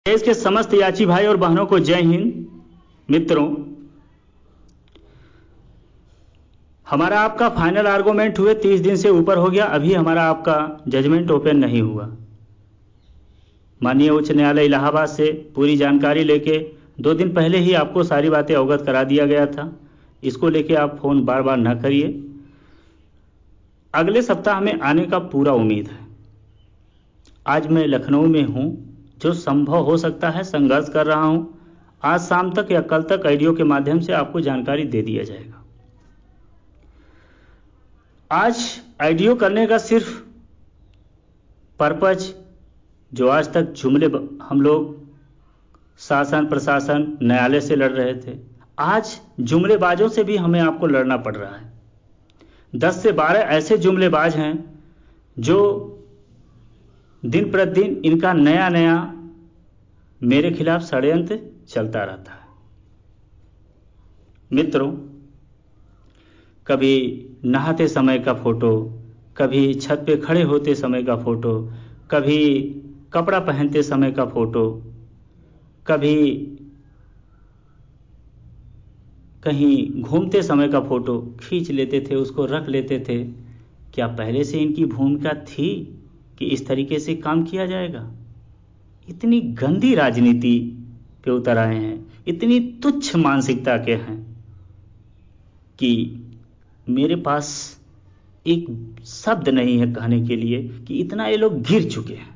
देश के समस्त याची भाई और बहनों को जय हिंद। मित्रों, हमारा आपका फाइनल आर्गुमेंट हुए 30 दिन से ऊपर हो गया, अभी हमारा आपका जजमेंट ओपन नहीं हुआ। माननीय उच्च न्यायालय इलाहाबाद से पूरी जानकारी लेके 2 दिन पहले ही आपको सारी बातें अवगत करा दिया गया था। इसको लेके आप फोन बार बार न करिए। अगले सप्ताह में आने का पूरा उम्मीद है। आज मैं लखनऊ में हूं, जो संभव हो सकता है संघर्ष कर रहा हूं। आज शाम तक या कल तक ऑडियो के माध्यम से आपको जानकारी दे दिया जाएगा। आज ऑडियो करने का सिर्फ पर्पज, जो आज तक जुमले हम लोग शासन प्रशासन न्यायालय से लड़ रहे थे, आज जुमलेबाजों से भी हमें आपको लड़ना पड़ रहा है। 10 से 12 ऐसे जुमलेबाज हैं जो दिन प्रतिदिन इनका नया नया मेरे खिलाफ षड्यंत्र चलता रहता है। मित्रों, कभी नहाते समय का फोटो, कभी छत पे खड़े होते समय का फोटो, कभी कपड़ा पहनते समय का फोटो, कभी कहीं घूमते समय का फोटो खींच लेते थे, उसको रख लेते थे। क्या पहले से इनकी भूमिका थी कि इस तरीके से काम किया जाएगा? इतनी गंदी राजनीति पे उतर आए हैं, इतनी तुच्छ मानसिकता के हैं कि मेरे पास एक शब्द नहीं है कहने के लिए कि इतना ये लोग गिर चुके हैं।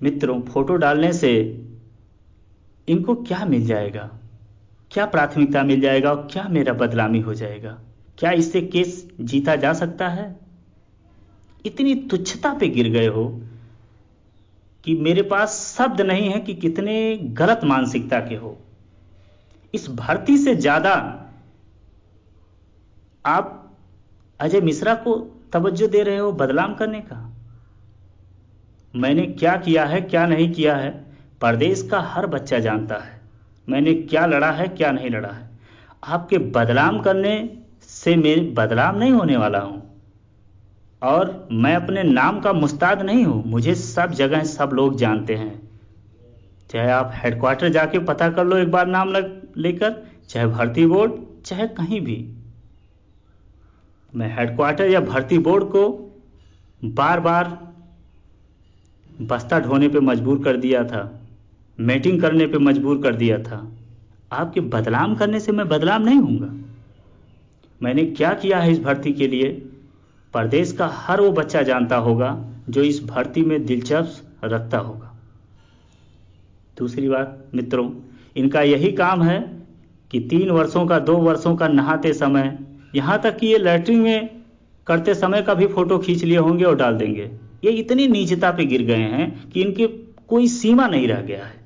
मित्रों, फोटो डालने से इनको क्या मिल जाएगा? क्या प्राथमिकता मिल जाएगा और क्या मेरा बदनामी हो जाएगा? क्या इससे केस जीता जा सकता है? इतनी तुच्छता पे गिर गए हो कि मेरे पास शब्द नहीं है कि कितने गलत मानसिकता के हो। इस भर्ती से ज्यादा आप अजय मिश्रा को तवज्जो दे रहे हो बदनाम करने का। मैंने क्या किया है, क्या नहीं किया है, प्रदेश का हर बच्चा जानता है। मैंने क्या लड़ा है, क्या नहीं लड़ा है। आपके बदनाम करने से मैं बदनाम नहीं होने वाला हूं, और मैं अपने नाम का मुस्ताद नहीं हूं। मुझे सब जगह सब लोग जानते हैं। चाहे आप हेडक्वार्टर जाके पता कर लो एक बार नाम लेकर, चाहे भर्ती बोर्ड, चाहे कहीं भी। मैं हेडक्वार्टर या भर्ती बोर्ड को बार बार बस्ता ढोने पे मजबूर कर दिया था, मीटिंग करने पे मजबूर कर दिया था। आपके बदनाम करने से मैं बदनाम नहीं होऊंगा। मैंने क्या किया है इस भर्ती के लिए, प्रदेश का हर वो बच्चा जानता होगा जो इस भर्ती में दिलचस्प रखता होगा। दूसरी बात मित्रों, इनका यही काम है कि 3 वर्षों का 2 वर्षों का नहाते समय, यहां तक कि ये लैट्रिन में करते समय का भी फोटो खींच लिए होंगे और डाल देंगे। ये इतनी नीचता पे गिर गए हैं कि इनकी कोई सीमा नहीं रह गया है।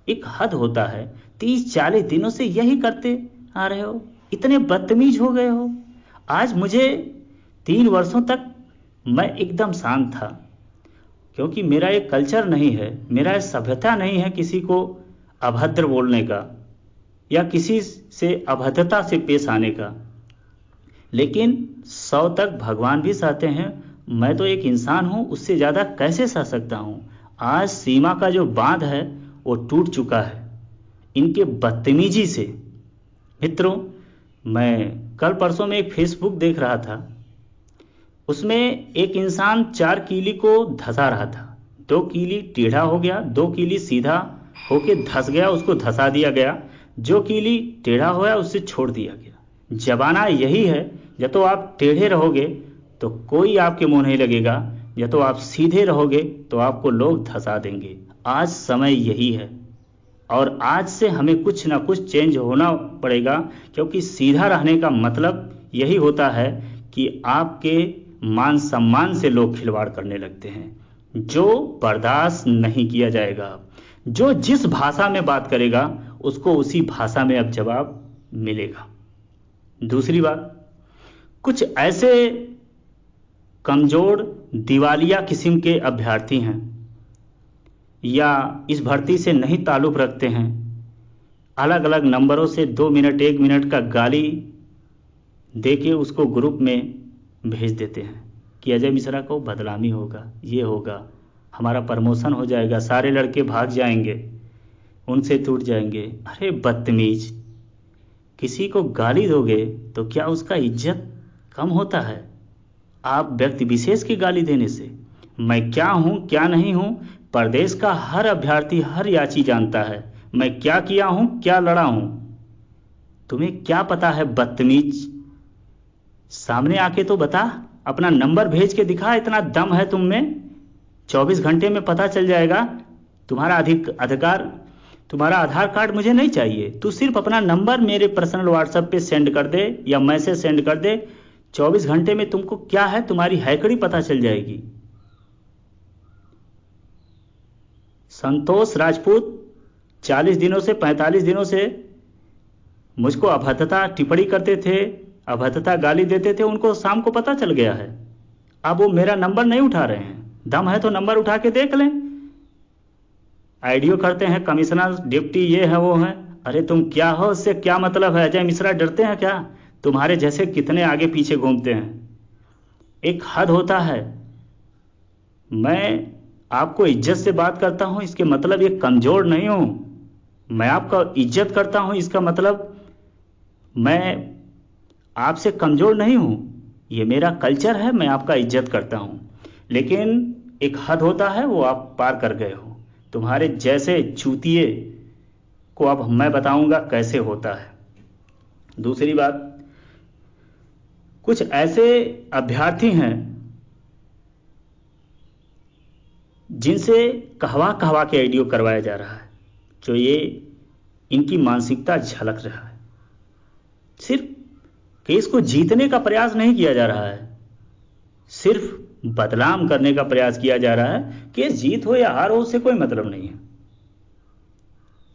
एक हद होता है। 30-40 दिनों से यही करते आ रहे हो, इतने बदतमीज हो गए हो। आज मुझे 3 वर्षों तक मैं एकदम शांत था, क्योंकि मेरा एक कल्चर नहीं है, मेरा एक सभ्यता नहीं है किसी को अभद्र बोलने का या किसी से अभद्रता से पेश आने का। लेकिन 100 तक भगवान भी सहते हैं, मैं तो एक इंसान हूं, उससे ज्यादा कैसे सह सकता हूं? आज सीमा का जो बांध है वो टूट चुका है इनके बदतमीजी से। मित्रों, मैं कल परसों में एक फेसबुक देख रहा था, उसमें एक इंसान 4 कीली को धंसा रहा था। 2 कीली टेढ़ा हो गया, 2 कीली सीधा होके धंस गया, उसको धंसा दिया गया। जो कीली टेढ़ा हुआ उससे छोड़ दिया गया। जमाना यही है, या तो आप टेढ़े रहोगे तो कोई आपके मुंह नहीं लगेगा, या तो आप सीधे रहोगे तो आपको लोग धंसा देंगे। आज समय यही है, और आज से हमें कुछ ना कुछ चेंज होना पड़ेगा, क्योंकि सीधा रहने का मतलब यही होता है कि आपके मान सम्मान से लोग खिलवाड़ करने लगते हैं, जो बर्दाश्त नहीं किया जाएगा। जो जिस भाषा में बात करेगा उसको उसी भाषा में अब जवाब मिलेगा। दूसरी बात, कुछ ऐसे कमजोर दिवालिया किस्म के अभ्यर्थी हैं या इस भर्ती से नहीं ताल्लुक रखते हैं, अलग अलग नंबरों से 2 मिनट 1 मिनट का गाली देके उसको ग्रुप में भेज देते हैं कि अजय मिश्रा को बदनामी होगा, ये होगा। हमारा प्रमोशन हो जाएगा, सारे लड़के भाग जाएंगे, उनसे टूट जाएंगे। अरे बदतमीज, किसी को गाली दोगे तो क्या उसका इज्जत कम होता है आप व्यक्ति विशेष की गाली देने से? मैं क्या हूं क्या नहीं हूं, प्रदेश का हर अभ्यर्थी, हर याची जानता है मैं क्या किया हूं, क्या लड़ा हूं। तुम्हें क्या पता है बदतमीज? सामने आके तो बता, अपना नंबर भेज के दिखा, इतना दम है तुम में। 24 घंटे में पता चल जाएगा। तुम्हारा अधिकार, तुम्हारा आधार कार्ड मुझे नहीं चाहिए, तू सिर्फ अपना नंबर मेरे पर्सनल व्हाट्सएप पे सेंड कर दे या मैसेज सेंड कर दे। 24 घंटे में तुमको क्या है, तुम्हारी हैकड़ी पता चल जाएगी। संतोष राजपूत 40 दिनों से 45 दिनों से मुझको अभद्रता टिप्पणी करते थे, अभद्रता गाली देते थे, उनको शाम को पता चल गया है। अब वो मेरा नंबर नहीं उठा रहे हैं। दम है तो नंबर उठा के देख लें। आईडियो करते हैं कमिश्नर डिप्टी ये है वो है। अरे तुम क्या हो, उससे क्या मतलब है? अजय मिश्रा डरते हैं क्या? तुम्हारे जैसे कितने आगे पीछे घूमते हैं। एक हद होता है। मैं आपको इज्जत से बात करता हूं, इसके मतलब ये कमजोर नहीं हूं। मैं आपका इज्जत करता हूं, इसका मतलब मैं आपसे कमजोर नहीं हूं। ये मेरा कल्चर है, मैं आपका इज्जत करता हूं। लेकिन एक हद होता है, वो आप पार कर गए हो। तुम्हारे जैसे चूतिए को अब मैं बताऊंगा कैसे होता है। दूसरी बात, कुछ ऐसे अभ्यर्थी हैं जिनसे कहवा कहवा के आईडियो करवाया जा रहा है, जो ये इनकी मानसिकता झलक रहा है। सिर्फ केस को जीतने का प्रयास नहीं किया जा रहा है, सिर्फ बदनाम करने का प्रयास किया जा रहा है। केस जीत हो या हार हो, उससे कोई मतलब नहीं है।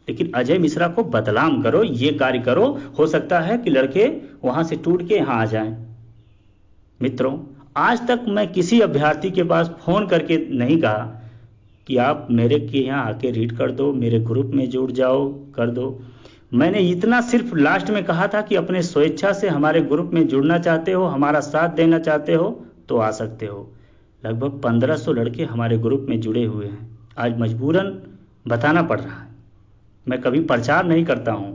लेकिन अजय मिश्रा को बदनाम करो, ये कार्य करो, हो सकता है कि लड़के वहां से टूट के यहां आ जाएं। मित्रों, आज तक मैं किसी अभ्यर्थी के पास फोन करके नहीं कहा कि आप मेरे के यहाँ आके रीड कर दो, मेरे ग्रुप में जुड़ जाओ, कर दो। मैंने इतना सिर्फ लास्ट में कहा था कि अपने स्वेच्छा से हमारे ग्रुप में जुड़ना चाहते हो, हमारा साथ देना चाहते हो तो आ सकते हो। लगभग 1500 लड़के हमारे ग्रुप में जुड़े हुए हैं। आज मजबूरन बताना पड़ रहा है। मैं कभी प्रचार नहीं करता हूं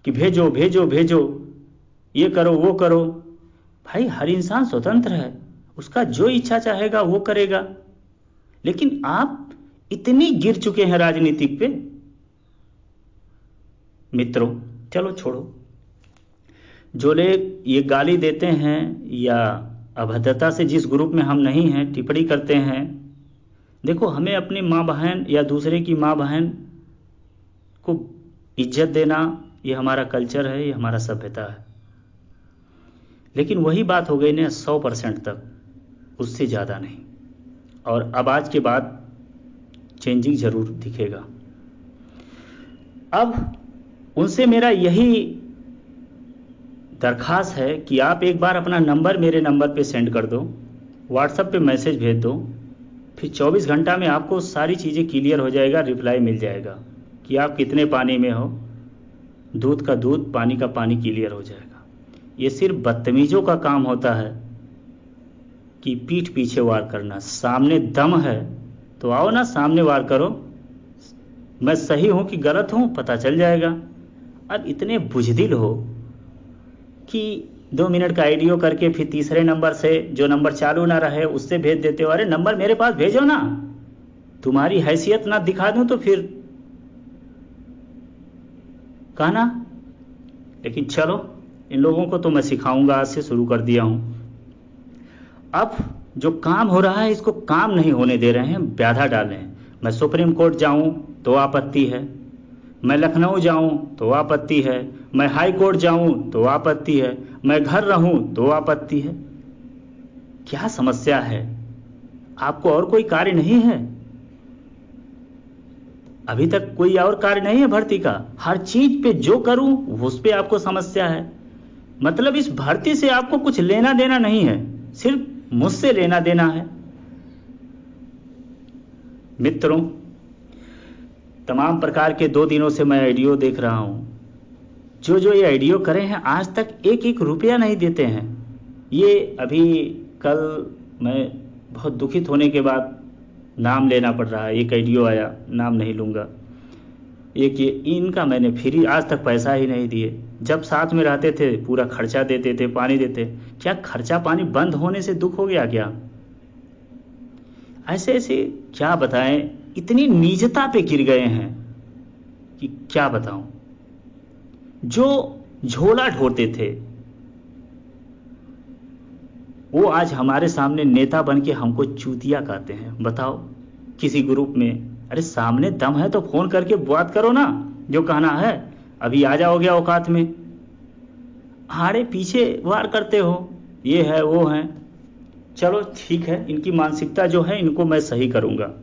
कि भेजो भेजो भेजो, ये करो वो करो। भाई, हर इंसान स्वतंत्र है, उसका जो इच्छा चाहेगा वो करेगा। लेकिन आप इतनी गिर चुके हैं राजनीतिक पे। मित्रों, चलो छोड़ो। जो लोग ये गाली देते हैं या अभद्रता से जिस ग्रुप में हम नहीं हैं टिप्पणी करते हैं, देखो, हमें अपनी माँ बहन या दूसरे की माँ बहन को इज्जत देना, ये हमारा कल्चर है, ये हमारा सभ्यता है। लेकिन वही बात हो गई ना 100% तक, उससे ज़्यादा नहीं। और अब आज के बाद चेंजिंग जरूर दिखेगा। अब उनसे मेरा यही दरखास्त है कि आप एक बार अपना नंबर मेरे नंबर पे सेंड कर दो, व्हाट्सएप पे मैसेज भेज दो, फिर 24 घंटा में आपको सारी चीज़ें क्लियर हो जाएगा, रिप्लाई मिल जाएगा कि आप कितने पानी में हो। दूध का दूध, पानी का पानी क्लियर हो जाएगा। ये सिर्फ बदतमीजों का काम होता है कि पीठ पीछे वार करना। सामने दम है तो आओ ना, सामने वार करो। मैं सही हूं कि गलत हूं पता चल जाएगा। अब इतने बुजदिल हो कि 2 मिनट का आईडियो करके फिर तीसरे नंबर से, जो नंबर चालू ना रहे, उससे भेज देते हो। अरे नंबर मेरे पास भेजो ना, तुम्हारी हैसियत ना दिखा दूं तो फिर कहना। लेकिन चलो, इन लोगों को तो मैं सिखाऊंगा, आज से शुरू कर दिया हूं। अब जो काम हो रहा है इसको काम नहीं होने दे रहे हैं, बाधा डाले हैं। मैं सुप्रीम कोर्ट जाऊं तो आपत्ति है, मैं लखनऊ जाऊं तो आपत्ति है, मैं हाई कोर्ट जाऊं तो आपत्ति है, मैं घर रहूं तो आपत्ति है। क्या समस्या है? आपको और कोई कार्य नहीं है? अभी तक कोई और कार्य नहीं है भर्ती का? हर चीज पे जो करूं उस पे आपको समस्या है। मतलब इस भर्ती से आपको कुछ लेना देना नहीं है, सिर्फ मुझसे लेना देना है। मित्रों, तमाम प्रकार के 2 दिनों से मैं आईडियो देख रहा हूं। जो ये आईडियो करे हैं आज तक 1-1 रुपया नहीं देते हैं। ये अभी कल मैं बहुत दुखित होने के बाद नाम लेना पड़ रहा है। एक आईडियो आया, नाम नहीं लूँगा, एक ये इनका मैंने फ्री आज तक पैसा ही नहीं दिए। जब साथ में रहते थे पूरा खर्चा देते थे, पानी देते। क्या खर्चा पानी बंद होने से दुख हो गया क्या? ऐसे ऐसे क्या बताएं, इतनी नीचता पे गिर गए हैं कि क्या बताऊं। जो झोला ढोते थे वो आज हमारे सामने नेता बन के हमको चूतिया कहते हैं। बताओ, किसी ग्रुप में, अरे सामने दम है तो फोन करके बात करो ना, जो कहना है। अभी आ जाओगे औकात में, आड़े पीछे वार करते हो, ये है वो है। चलो ठीक है, इनकी मानसिकता जो है इनको मैं सही करूंगा।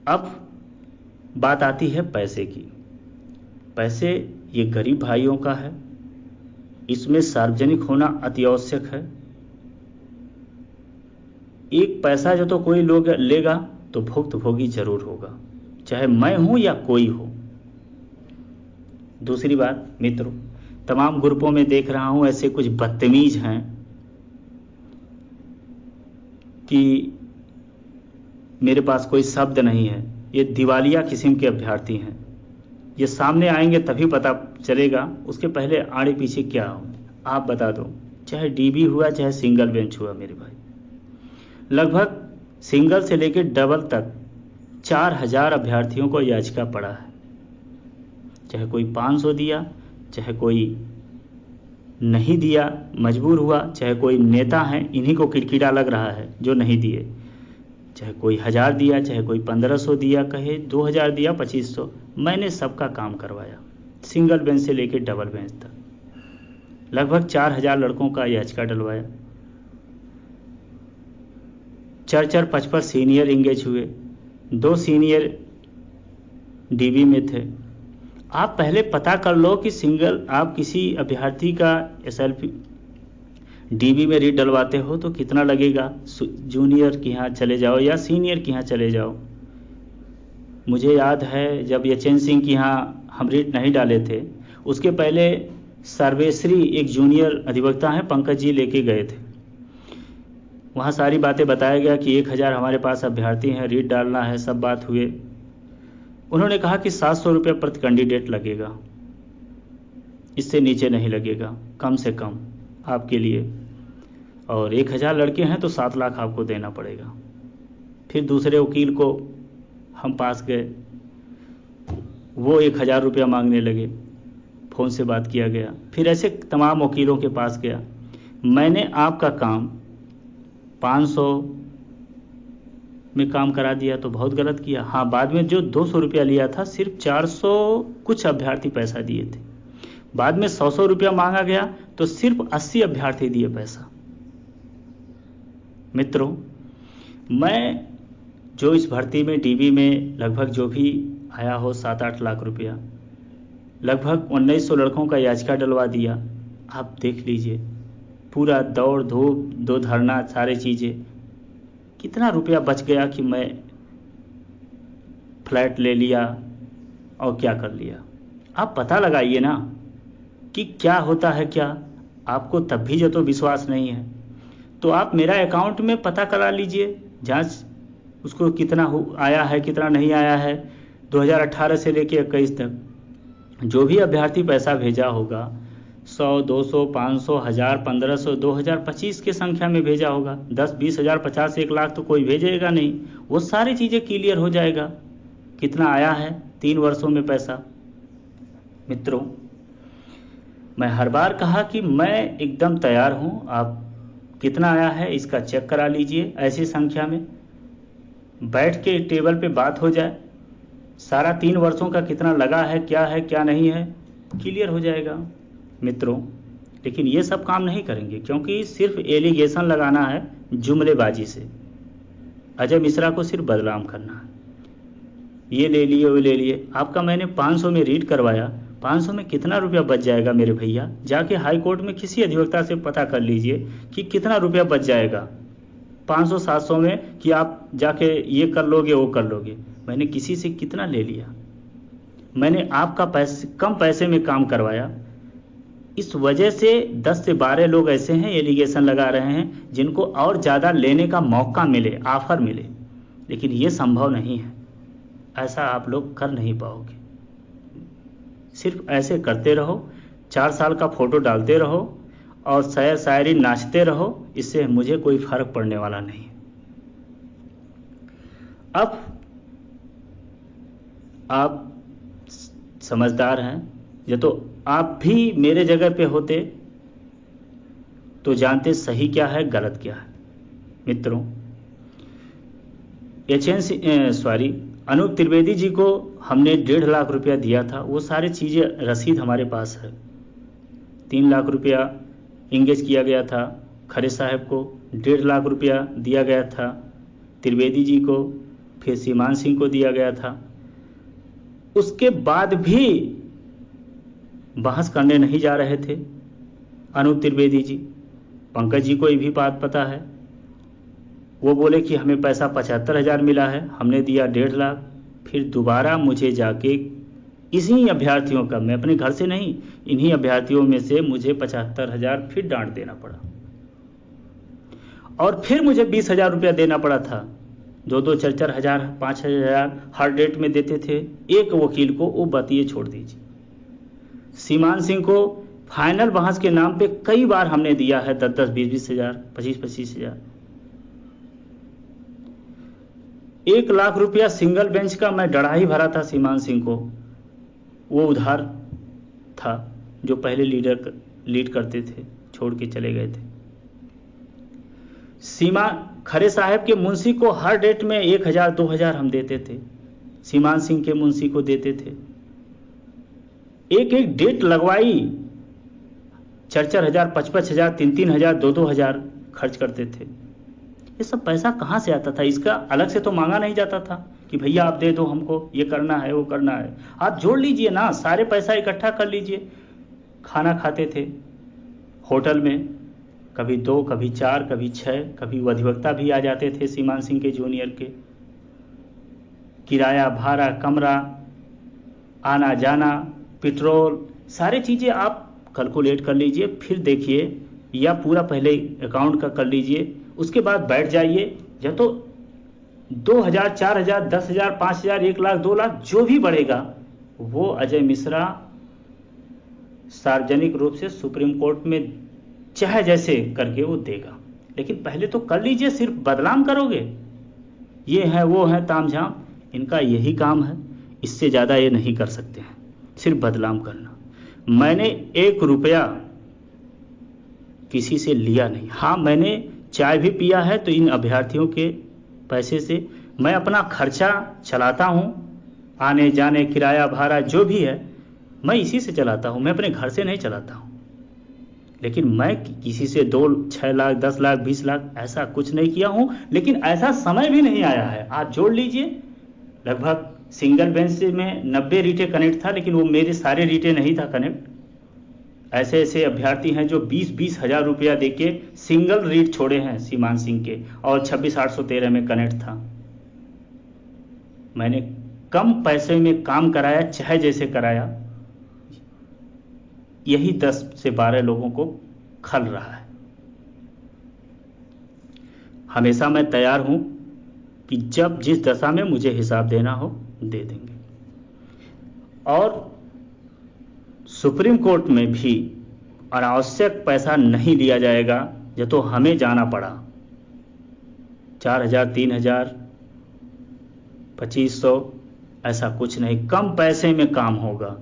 अब बात आती है पैसे की। पैसे ये गरीब भाइयों का है, इसमें सार्वजनिक होना अति आवश्यक है। एक पैसा जो तो कोई लोग लेगा तो भुक्तभोगी जरूर होगा, चाहे मैं हूं या कोई हो। दूसरी बात मित्रों, तमाम ग्रुपों में देख रहा हूं ऐसे कुछ बदतमीज हैं कि मेरे पास कोई शब्द नहीं है। ये दिवालिया किस्म के अभ्यर्थी हैं। ये सामने आएंगे तभी पता चलेगा, उसके पहले आड़े पीछे क्या हो आप बता दो। चाहे डीबी हुआ चाहे सिंगल बेंच हुआ मेरे भाई, लगभग सिंगल से लेकर डबल तक 4000 अभ्यर्थियों को याचिका पड़ा है। चाहे कोई 500 दिया, चाहे कोई नहीं दिया मजबूर हुआ, चाहे कोई नेता है इन्हीं को किरकिरा लग रहा है जो नहीं दिए, चाहे कोई 1000 दिया, चाहे कोई 1500 दिया, कहे 2000 दिया, 2500, मैंने सबका काम करवाया, सिंगल बेंच से लेकर डबल बेंच तक। लगभग 4000 लड़कों का याचिका डलवाया। 4-4, 5-5 सीनियर इंगेज हुए, 2 सीनियर डीबी में थे। आप पहले पता कर लो कि सिंगल आप किसी अभ्यर्थी का एसएलपी डीबी में रीड डलवाते हो तो कितना लगेगा। जूनियर के यहाँ चले जाओ या सीनियर के यहाँ चले जाओ। मुझे याद है जब यचन सिंह के यहाँ हम रीड नहीं डाले थे, उसके पहले सर्वेश्री एक जूनियर अधिवक्ता हैं, पंकज जी लेके गए थे। वहाँ सारी बातें बताया गया कि 1000 हमारे पास अभ्यर्थी हैं, रीड डालना है, सब बात हुए। उन्होंने कहा कि 700 रुपये प्रति कैंडिडेट लगेगा, इससे नीचे नहीं लगेगा, कम से कम आपके लिए, और 1000 लड़के हैं तो 7 लाख आपको देना पड़ेगा। फिर दूसरे वकील को हम पास गए, वो 1000 रुपया मांगने लगे, फ़ोन से बात किया गया। फिर ऐसे तमाम वकीलों के पास गया। मैंने आपका काम 500 में काम करा दिया तो बहुत गलत किया। हाँ, बाद में जो 200 रुपया लिया था सिर्फ 400 कुछ अभ्यर्थी पैसा दिए थे। बाद में 100 रुपया मांगा गया तो सिर्फ 80 अभ्यर्थी दिए पैसा। मित्रों, मैं जो इस भर्ती में डीबी में लगभग जो भी आया हो 7-8 लाख रुपया, लगभग 1900 लड़कों का याचिका डलवा दिया। आप देख लीजिए, पूरा दौड़ धूप, 2 धरना, सारे चीज़ें, कितना रुपया बच गया कि मैं फ्लैट ले लिया और क्या कर लिया। आप पता लगाइए ना कि क्या होता है क्या। आपको तब भी जो तो विश्वास नहीं है तो आप मेरा अकाउंट में पता करा लीजिए, जांच उसको कितना आया है कितना नहीं आया है। 2018 से लेकर 21 तक जो भी अभ्यर्थी पैसा भेजा होगा 100, 200, 500, 1000, 1500, 2000, 25 के संख्या में भेजा होगा। 10, 20 हजार, 50, 1 लाख तो कोई भेजेगा नहीं। वो सारी चीज़ें क्लियर हो जाएगा कितना आया है 3 वर्षों में पैसा। मित्रों, मैं हर बार कहा कि मैं एकदम तैयार हूँ, आप कितना आया है इसका चेक करा लीजिए। ऐसी संख्या में बैठ के टेबल पे बात हो जाए, सारा 3 वर्षों का कितना लगा है क्या नहीं है क्लियर हो जाएगा। मित्रों, लेकिन ये सब काम नहीं करेंगे क्योंकि सिर्फ एलिगेशन लगाना है जुमलेबाजी से। अजय मिश्रा को सिर्फ बदनाम करना है, ये ले लिए वो ले लिए। आपका मैंने 500 में रीड करवाया, 500 में कितना रुपया बच जाएगा मेरे भैया। जाके हाई कोर्ट में किसी अधिवक्ता से पता कर लीजिए कि कितना रुपया बच जाएगा 500-700 में, कि आप जाके ये कर लोगे वो कर लोगे। मैंने किसी से कितना ले लिया, मैंने आपका कम पैसे में काम करवाया। इस वजह से 10 से 12 लोग ऐसे हैं एलिगेशन लगा रहे हैं जिनको और ज़्यादा लेने का मौका मिले, ऑफर मिले, लेकिन ये संभव नहीं है। ऐसा आप लोग कर नहीं पाओगे। सिर्फ ऐसे करते रहो, 4 साल का फोटो डालते रहो और शायर शायरी नाचते रहो, इससे मुझे कोई फर्क पड़ने वाला नहीं है। अब आप समझदार हैं, ये तो आप भी मेरे जगह पे होते तो जानते सही क्या है गलत क्या है। मित्रों, अनूप त्रिवेदी जी को हमने 1.5 लाख रुपया दिया था। वो सारी चीज़ें रसीद हमारे पास है। 3 लाख रुपया इंगेज किया गया था खरे साहब को, 1.5 लाख रुपया दिया गया था त्रिवेदी जी को, फिर सीमान सिंह को दिया गया था। उसके बाद भी बहस करने नहीं जा रहे थे अनूप त्रिवेदी जी। पंकज जी को ये भी बात पता है। वो बोले कि हमें पैसा 75,000 मिला है, हमने दिया 1.5 लाख। फिर दोबारा मुझे जाके इन्हीं अभ्यर्थियों का, मैं अपने घर से नहीं, इन्हीं अभ्यर्थियों में से मुझे 75,000 फिर डांट देना पड़ा और फिर मुझे 20,000 रुपया देना पड़ा था। 2-2, 4-4 हज़ार, 5 हज़ार हर डेट में देते थे एक वकील को। वो बात ये छोड़ दीजिए। सीमान सिंह को फाइनल बहस के नाम पे कई बार हमने दिया है 10-10, 20-20 हज़ार, 25-25 हज़ार। 1 लाख रुपया सिंगल बेंच का मैं डरा ही भरा था सीमान सिंह को। वो उधार था जो पहले लीड करते थे, छोड़ के चले गए थे। खरे साहब के मुंशी को हर डेट में 1,000, 2,000 हम देते थे। सीमान सिंह के मुंशी को देते थे। एक एक डेट लगवाई, 4-4 हज़ार, 5-5 हज़ार, 3-3 हज़ार, 2-2 हज़ार खर्च करते थे। ये सब पैसा कहाँ से आता था? इसका अलग से तो मांगा नहीं जाता था कि भैया आप दे दो, हमको ये करना है वो करना है। आप जोड़ लीजिए ना, सारे पैसा इकट्ठा कर लीजिए। खाना खाते थे होटल में, कभी 2, कभी 4, कभी 6, कभी अधिवक्ता भी आ जाते थे सीमान सिंह के जूनियर के। किराया, भाड़ा, कमरा, आना जाना, पेट्रोल, सारी चीज़ें आप कैलकुलेट कर लीजिए। फिर देखिए, या पूरा पहले अकाउंट का कर लीजिए, उसके बाद बैठ जाइए। जब तो 2,000, 4,000, 10,000, 5,000, 1 लाख, 2 लाख जो भी बढ़ेगा वो अजय मिश्रा सार्वजनिक रूप से सुप्रीम कोर्ट में चाहे जैसे करके वो देगा। लेकिन पहले तो कर लीजिए। सिर्फ बदनाम करोगे, ये है वो है तामझाम, इनका यही काम है। इससे ज़्यादा ये नहीं कर सकते हैं, सिर्फ बदनाम करना। मैंने 1 रुपया किसी से लिया नहीं। हाँ, मैंने चाय भी पिया है तो इन अभ्यर्थियों के पैसे से। मैं अपना खर्चा चलाता हूँ, आने जाने, किराया, भाड़ा जो भी है मैं इसी से चलाता हूँ। मैं अपने घर से नहीं चलाता हूँ। लेकिन मैं किसी से 2, 6 लाख, 10 लाख, 20 लाख ऐसा कुछ नहीं किया हूँ। लेकिन ऐसा समय भी नहीं आया है। आप जोड़ लीजिए, लगभग सिंगल बेंच में 90 रीटे कनेक्ट था, लेकिन वो मेरे सारे रीटे नहीं था कनेक्ट। ऐसे ऐसे अभ्यर्थी हैं जो 20-20 हज़ार रुपया देके सिंगल रीट छोड़े हैं सीमान सिंह के, और 26,813 में कनेक्ट था। मैंने कम पैसे में काम कराया, चाहे जैसे कराया। यही 10 से 12 लोगों को खल रहा है। हमेशा मैं तैयार हूं कि जब जिस दशा में मुझे हिसाब देना हो दे देंगे। और सुप्रीम कोर्ट में भी अनावश्यक पैसा नहीं लिया जाएगा। जो तो हमें जाना पड़ा 4,000, 3,000, 2,500, ऐसा कुछ नहीं। कम पैसे में काम होगा,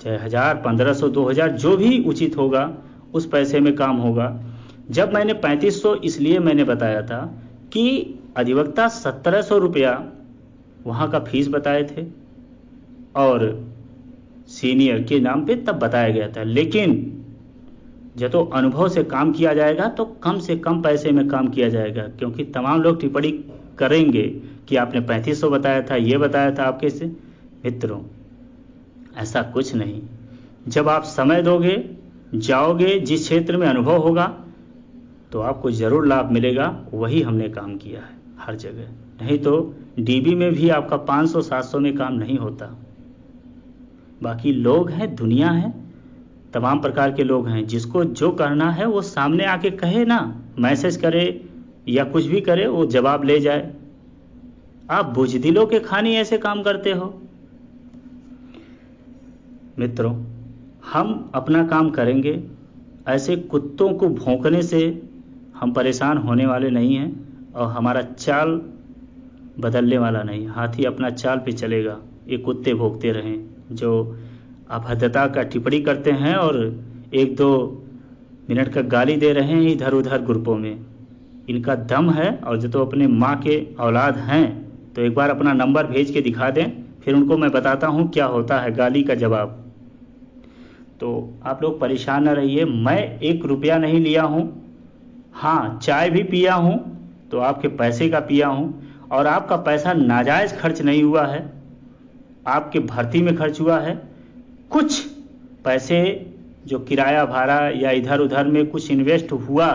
चाहे 1,000, 1,500, 2,000 जो भी उचित होगा उस पैसे में काम होगा। जब मैंने 3,500 इसलिए मैंने बताया था कि अधिवक्ता 1,700 रुपया वहाँ का फीस बताए थे और सीनियर के नाम पे तब बताया गया था। लेकिन जब तो अनुभव से काम किया जाएगा तो कम से कम पैसे में काम किया जाएगा, क्योंकि तमाम लोग टिप्पणी करेंगे कि आपने 3,500 बताया था, ये बताया था आपके से। मित्रों, ऐसा कुछ नहीं। जब आप समय दोगे, जाओगे, जिस क्षेत्र में अनुभव होगा तो आपको ज़रूर लाभ मिलेगा। वही हमने काम किया है हर जगह। नहीं तो डीबी में भी आपका 500-700 में काम नहीं होता। बाकी लोग हैं, दुनिया है, तमाम प्रकार के लोग हैं। जिसको जो करना है वो सामने आके कहे ना, मैसेज करे या कुछ भी करे, वो जवाब ले जाए। आप बुजदिलों के खानी ऐसे काम करते हो। मित्रों, हम अपना काम करेंगे, ऐसे कुत्तों को भौंकने से हम परेशान होने वाले नहीं हैं और हमारा चाल बदलने वाला नहीं। हाथी अपना चाल पे चलेगा, ये कुत्ते भौंकते रहें जो अभद्रता का टिप्पणी करते हैं और 1-2 मिनट का गाली दे रहे हैं इधर उधर ग्रुपों में। इनका दम है, और जो तो अपने माँ के औलाद हैं तो एक बार अपना नंबर भेज के दिखा दें, फिर उनको मैं बताता हूँ क्या होता है गाली का जवाब। तो आप लोग परेशान न रहिए। मैं 1 रुपया नहीं लिया हूँ। हाँ, चाय भी पिया हूँ तो आपके पैसे का पिया हूँ, और आपका पैसा नाजायज़ खर्च नहीं हुआ है, आपके भर्ती में खर्च हुआ है। कुछ पैसे जो किराया भाड़ा या इधर उधर में कुछ इन्वेस्ट हुआ,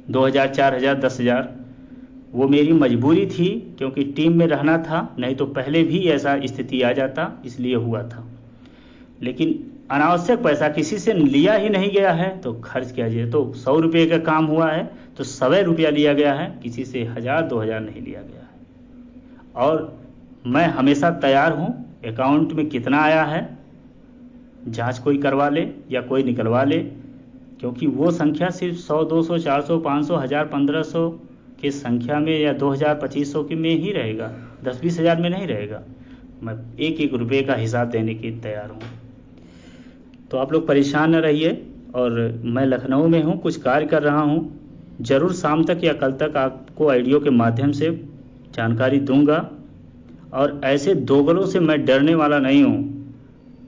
2000, 4000, 10,000, वो मेरी मजबूरी थी क्योंकि टीम में रहना था, नहीं तो पहले भी ऐसा स्थिति आ जाता, इसलिए हुआ था। लेकिन अनावश्यक पैसा किसी से लिया ही नहीं गया है तो खर्च किया जाए। तो 100 रुपये का काम हुआ है तो 100 रुपया लिया गया है, किसी से 1000, 2000 नहीं लिया गया है। और मैं हमेशा तैयार हूँ, अकाउंट में कितना आया है जांच कोई करवा ले या कोई निकलवा ले, क्योंकि वो संख्या सिर्फ 100, 200, 400, 500, 1000, 1500 के संख्या में या 2000, 2500 के में ही रहेगा, 10-20 हज़ार में नहीं रहेगा। मैं 1-1 रुपये का हिसाब देने के तैयार हूँ। तो आप लोग परेशान न रहिए। और मैं लखनऊ में हूँ, कुछ कार्य कर रहा हूँ, ज़रूर शाम तक या कल तक आपको ऑडियो के माध्यम से जानकारी दूंगा। और ऐसे दोगलों से मैं डरने वाला नहीं हूँ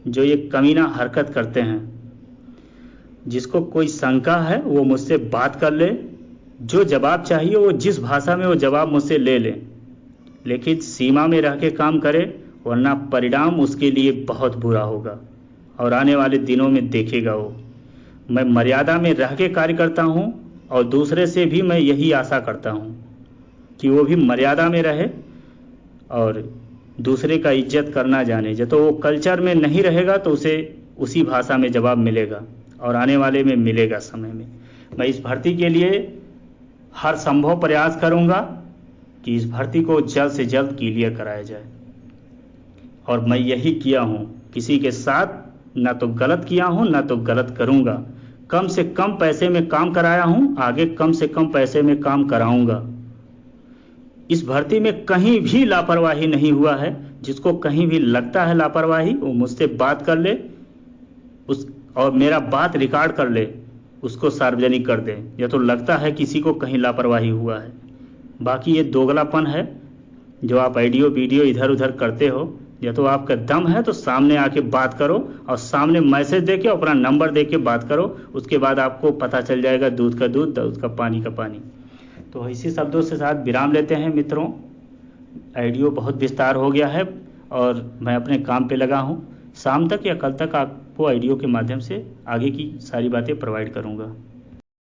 जो ये कमीना हरकत करते हैं। जिसको कोई शंका है वो मुझसे बात कर ले, जो जवाब चाहिए वो जिस भाषा में वो जवाब मुझसे ले ले, लेकिन सीमा में रह के काम करे, वरना परिणाम उसके लिए बहुत बुरा होगा और आने वाले दिनों में देखेगा वो। मैं मर्यादा में रह के कार्य करता हूँ और दूसरे से भी मैं यही आशा करता हूँ कि वो भी मर्यादा में रहे और दूसरे का इज्जत करना जाने। जब तो वो कल्चर में नहीं रहेगा तो उसे उसी भाषा में जवाब मिलेगा और आने वाले में मिलेगा समय में। मैं इस भर्ती के लिए हर संभव प्रयास करूँगा कि इस भर्ती को जल्द से जल्द क्लियर कराया जाए, और मैं यही किया हूँ। किसी के साथ ना तो गलत किया हूँ ना तो गलत करूँगा। कम से कम पैसे में काम कराया हूँ, आगे कम से कम पैसे में काम कराऊँगा। इस भर्ती में कहीं भी लापरवाही नहीं हुआ है। जिसको कहीं भी लगता है लापरवाही वो मुझसे बात कर ले, और मेरा बात रिकॉर्ड कर ले, उसको सार्वजनिक कर दे, या तो लगता है किसी को कहीं लापरवाही हुआ है। बाकी ये दोगलापन है जो आप ऑडियो वीडियो इधर उधर करते हो, या तो आपका दम है तो सामने आके बात करो और सामने मैसेज दे के अपना नंबर दे के बात करो। उसके बाद आपको पता चल जाएगा दूध का दूध, दूध का पानी का पानी। तो इसी शब्दों से साथ विराम लेते हैं मित्रों। ऑडियो बहुत विस्तार हो गया है और मैं अपने काम पे लगा हूँ। शाम तक या कल तक आपको ऑडियो के माध्यम से आगे की सारी बातें प्रोवाइड करूँगा।